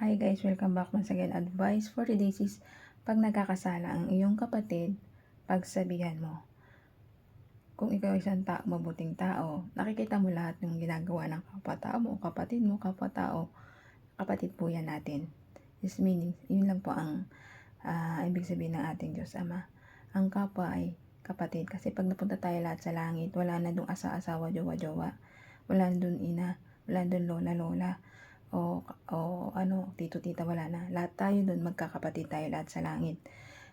Hi guys, welcome back once again. Advice for today is pag nagkakasala ang iyong kapatid, pagsabihan mo. Kung ikaw isang mabuting tao, nakikita mo lahat ng ginagawa ng kapwa-tao mo, kapatid mo, kapwa-tao, kapatid po yan natin. This meaning, yun lang po ang ibig sabihin ng ating Diyos Ama. Ang kapwa ay kapatid. Kasi pag napunta tayo lahat sa langit, wala na dong asa-asawa, jowa-jowa. Wala na dun ina, wala na dun lola-lola. O tito-tita, wala na. Lahat tayo dun, magkakapatid tayo lahat sa langit.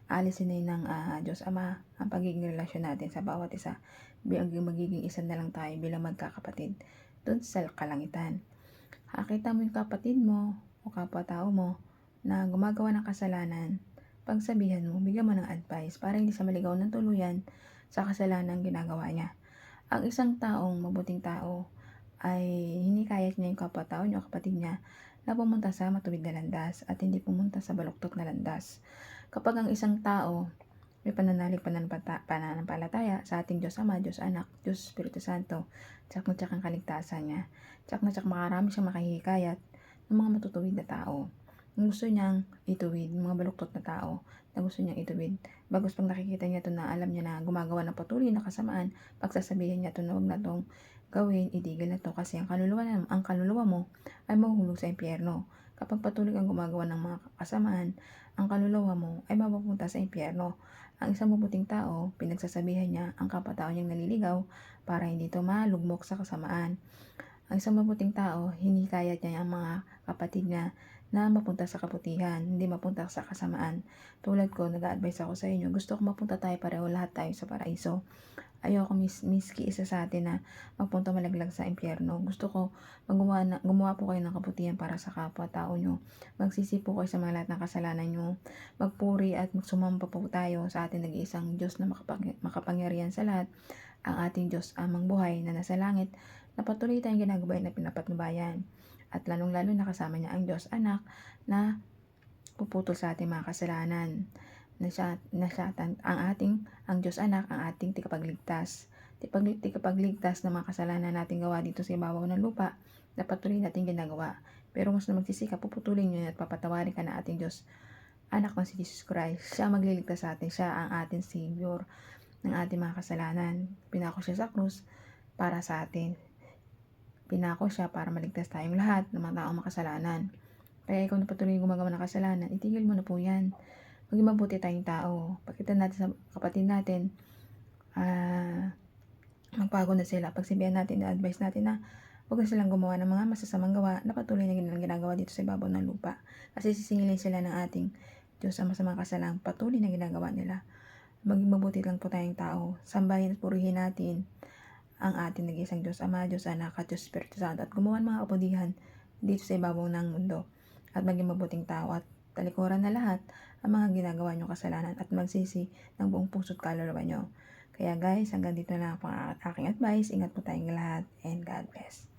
Alisin na yun ng Diyos Ama ang pagiging relasyon natin sa bawat isa. Magiging isa na lang tayo bilang magkakapatid dun sa kalangitan. Nakita mo yung kapatid mo o kapwa-tao mo na gumagawa ng kasalanan, pagsabihan mo, bigyan mo ng advice para hindi siya maligaw ng tuluyan sa kasalanan ginagawa niya. Ang isang taong mabuting tao ay hinikayat niya yung kapwa-tao niya o kapatid niya na pumunta sa matuwid na landas at hindi pumunta sa baluktot na landas. Kapag ang isang tao may pananampalataya sa ating Diyos Ama, Diyos Anak, Diyos Espiritu Santo, tsak na tsak ang kaligtasan niya, tsak na tsak makarami siyang makahihikayat ng mga matutuwid na tao. Gusto niyang ituwid, mga baluktot na tao na gusto niyang ituwid. Bagos pag nakikita niya ito na alam niya na gumagawa ng patuloy na kasamaan, pagsasabihin niya ito na huwag na itong gawin, itigil na to kasi ang kaluluwa mo ay mahuhulog sa impyerno. Kapag patuloy kang gumagawa ng mga kasamaan, ang kaluluwa mo ay mapupunta sa impyerno. Ang isang mabuting tao, pinagsasabihan niya ang kapwa-tao niyang naliligaw para hindi ito malugmok sa kasamaan. Ang isang mabuting tao, hinikayat niya ang mga kapatid niya na mapunta sa kabutihan, hindi mapunta sa kasamaan. Tulad ko, nag-a-advise ako sa inyo, gusto ko mapunta tayo pareho, lahat tayo sa paraiso. Ayoko miski isa sa atin na mapunta malaglag sa impyerno. Gusto ko gumawa po kayo ng kabutihan para sa kapwa-tao nyo. Magsisi po kayo sa mga lahat ng kasalanan nyo. Magpuri at magsumamba po tayo sa ating nag-iisang Diyos na makapangyarihan sa lahat. Ang ating Diyos amang buhay na nasa langit, na patuloy tayong ginagabay na pinapatnubayan. At lalong-lalo na kasama niya ang Diyos Anak na puputol sa ating mga kasalanan. Ang Diyos Anak, ang ating tikapagligtas. Tikapagligtas ng mga kasalanan natin gawa dito sa ibabaw ng lupa na patuloy natin ginagawa. Pero mas na magsisika, puputulin nyo at papatawarin ka na ating Diyos Anak na si Jesus Christ. Siya magliligtas sa atin. Siya ang ating Savior ng ating mga kasalanan. Pinako siya sa krus para sa atin. Pinako siya para maligtas tayong lahat ng mga taong makasalanan. Kaya ikaw na patuloy gumagawa ng kasalanan, itigil mo na po yan. Maging mabuti tayong tao. Pakita natin sa kapatid natin, magbago na sila. Pagsabihan natin, advice natin na huwag na silang gumawa ng mga masasamang gawa na patuloy na ginagawa dito sa ibabaw ng lupa. Kasi sisingilin sila ng ating Diyos sa masamang kasalanan patuloy na ginagawa nila. Maging mabuti lang po tayong tao. Sambahin at purihin natin ang ating nag-iisang Diyos Ama, Diyos Anak at Diyos Espiritu Santo at gumawa ng mga kabutihan dito sa ibabaw ng mundo. At maging mabuting tao at talikuran na lahat ang mga ginagawa nyo kasalanan at magsisi ng buong puso't kaluluwa nyo. Kaya guys, hanggang dito na ang aking advice. Ingat po tayong lahat and God bless.